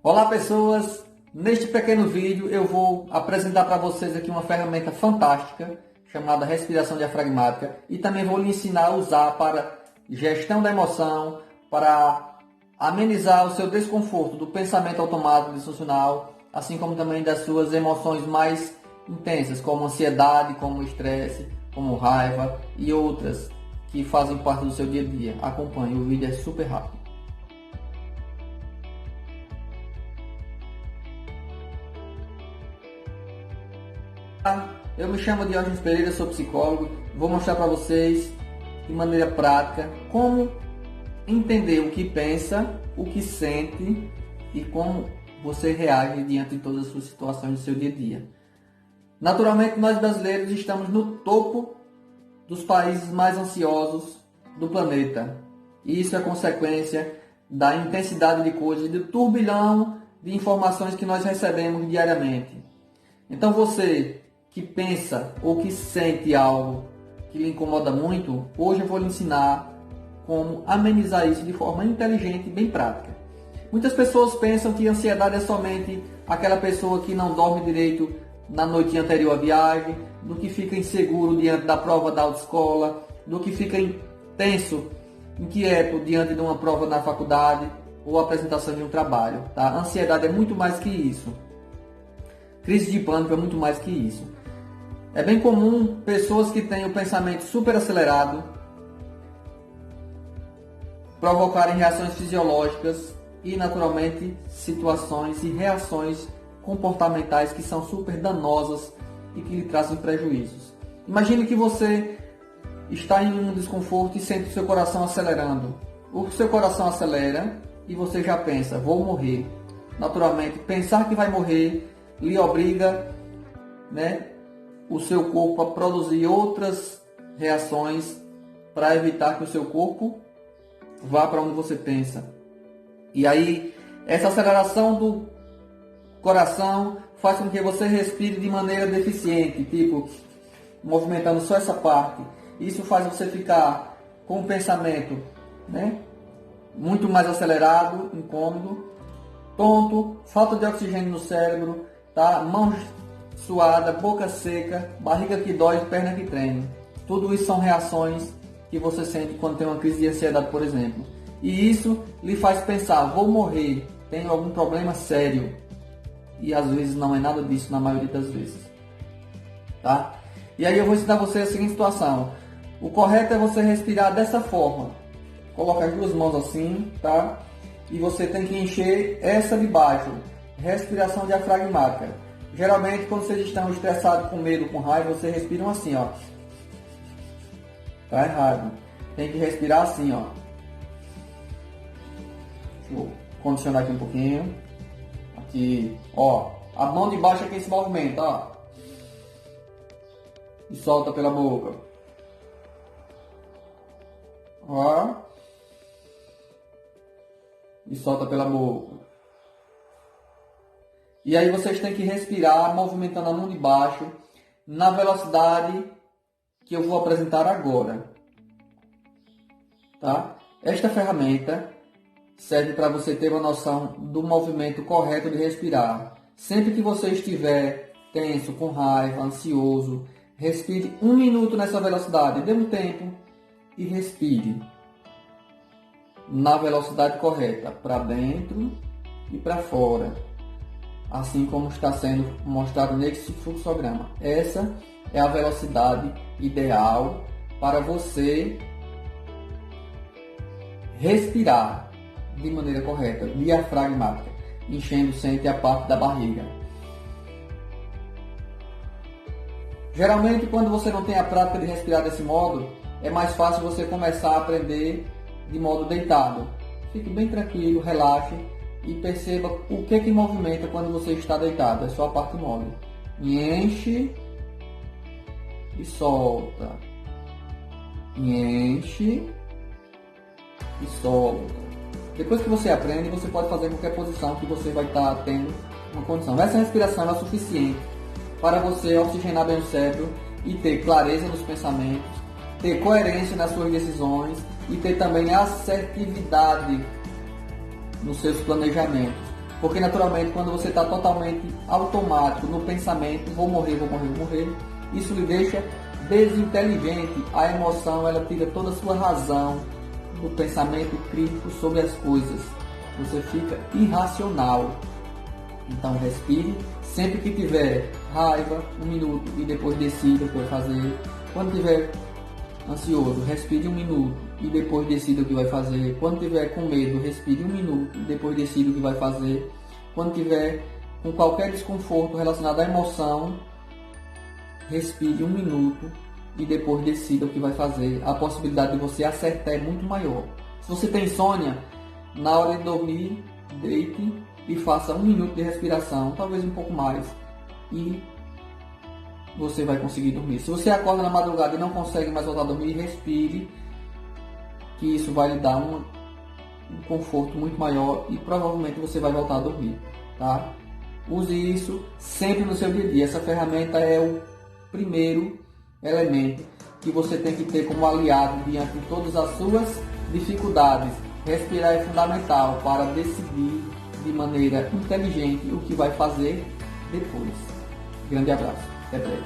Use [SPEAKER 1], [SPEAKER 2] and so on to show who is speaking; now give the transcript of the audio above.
[SPEAKER 1] Olá pessoas, neste pequeno vídeo eu vou apresentar para vocês aqui uma ferramenta fantástica chamada respiração diafragmática e também vou lhe ensinar a usar para gestão da emoção, para amenizar o seu desconforto do pensamento automático disfuncional, assim como também das suas emoções mais intensas, como ansiedade, como estresse, como raiva e outras que fazem parte do seu dia a dia. Acompanhe, o vídeo é super rápido. Eu me chamo Diógenes Pereira, sou psicólogo. Vou mostrar para vocês de maneira prática como entender o que pensa, o que sente e como você reage diante de todas as suas situações do seu dia a dia. Naturalmente, nós brasileiros estamos no topo dos países mais ansiosos do planeta. E isso é consequência da intensidade de coisas, do turbilhão de informações que nós recebemos diariamente. Então você que pensa ou que sente algo que lhe incomoda muito, hoje eu vou lhe ensinar como amenizar isso de forma inteligente e bem prática. Muitas pessoas pensam que ansiedade é somente aquela pessoa que não dorme direito na noite anterior à viagem, do que fica inseguro diante da prova da autoescola, do que fica tenso, inquieto diante de uma prova na faculdade ou apresentação de um trabalho. Tá? A ansiedade é muito mais que isso. Crise de pânico é muito mais que isso. É bem comum pessoas que têm o pensamento super acelerado provocarem reações fisiológicas e, naturalmente, situações e reações comportamentais que são super danosas e que lhe trazem prejuízos. Imagine que você está em um desconforto e sente o seu coração acelerando. O seu coração acelera e você já pensa, vou morrer. Naturalmente, pensar que vai morrer lhe obriga, o seu corpo a produzir outras reações para evitar que o seu corpo vá para onde você pensa. E aí, essa aceleração do coração faz com que você respire de maneira deficiente, tipo, movimentando só essa parte. Isso faz você ficar com um pensamento, muito mais acelerado, incômodo, tonto, falta de oxigênio no cérebro, tá? Mãos suada, boca seca, barriga que dói, perna que treme. Tudo isso são reações que você sente quando tem uma crise de ansiedade, por exemplo. E isso lhe faz pensar, vou morrer, tenho algum problema sério. E às vezes não é nada disso, na maioria das vezes. Tá? E aí eu vou ensinar você a seguinte situação. O correto é você respirar dessa forma. Coloca as duas mãos assim, tá? E você tem que encher essa de baixo. Respiração diafragmática. Geralmente, quando vocês estão estressados, com medo, com raiva, vocês respiram assim, ó. Tá errado. Tem que respirar assim, ó. Deixa eu condicionar aqui um pouquinho. Aqui, ó. A mão de baixo é quem se movimenta, ó. E solta pela boca. Ó. E solta pela boca. E aí vocês têm que respirar, movimentando a mão de baixo, na velocidade que eu vou apresentar agora. Tá? Esta ferramenta serve para você ter uma noção do movimento correto de respirar. Sempre que você estiver tenso, com raiva, ansioso, respire 1 minuto nessa velocidade. Dê um tempo e respire na velocidade correta, para dentro e para fora. Assim como está sendo mostrado nesse fluxograma. Essa é a velocidade ideal para você respirar de maneira correta, diafragmática, enchendo sempre a parte da barriga. Geralmente, quando você não tem a prática de respirar desse modo, é mais fácil você começar a aprender de modo deitado. Fique bem tranquilo, relaxe. E perceba o que movimenta quando você está deitado. É só a parte mole. Enche e solta. Enche e solta. Depois que você aprende, você pode fazer em qualquer posição que você vai estar tendo uma condição. Essa respiração é suficiente para você oxigenar bem o cérebro e ter clareza nos pensamentos, ter coerência nas suas decisões e ter também assertividade nos seus planejamentos. Porque naturalmente quando você está totalmente automático no pensamento, vou morrer, isso lhe deixa desinteligente. A emoção, ela tira toda a sua razão do pensamento crítico sobre as coisas. Você fica irracional. Então respire, sempre que tiver raiva, 1 minuto e depois decida o que vai fazer. Quando tiver ansioso, respire 1 minuto e depois decida o que vai fazer. Quando tiver com medo, respire 1 minuto e depois decida o que vai fazer. Quando tiver com qualquer desconforto relacionado à emoção, respire 1 minuto e depois decida o que vai fazer. A possibilidade de você acertar é muito maior. Se você tem insônia, na hora de dormir, deite e faça 1 minuto de respiração, talvez um pouco mais, e você vai conseguir dormir. Se você acorda na madrugada e não consegue mais voltar a dormir, respire, que isso vai lhe dar um conforto muito maior e provavelmente você vai voltar a dormir, tá? Use isso sempre no seu dia a dia. Essa ferramenta é o primeiro elemento que você tem que ter como aliado diante de todas as suas dificuldades. Respirar é fundamental para decidir de maneira inteligente o que vai fazer depois. Grande abraço, até breve.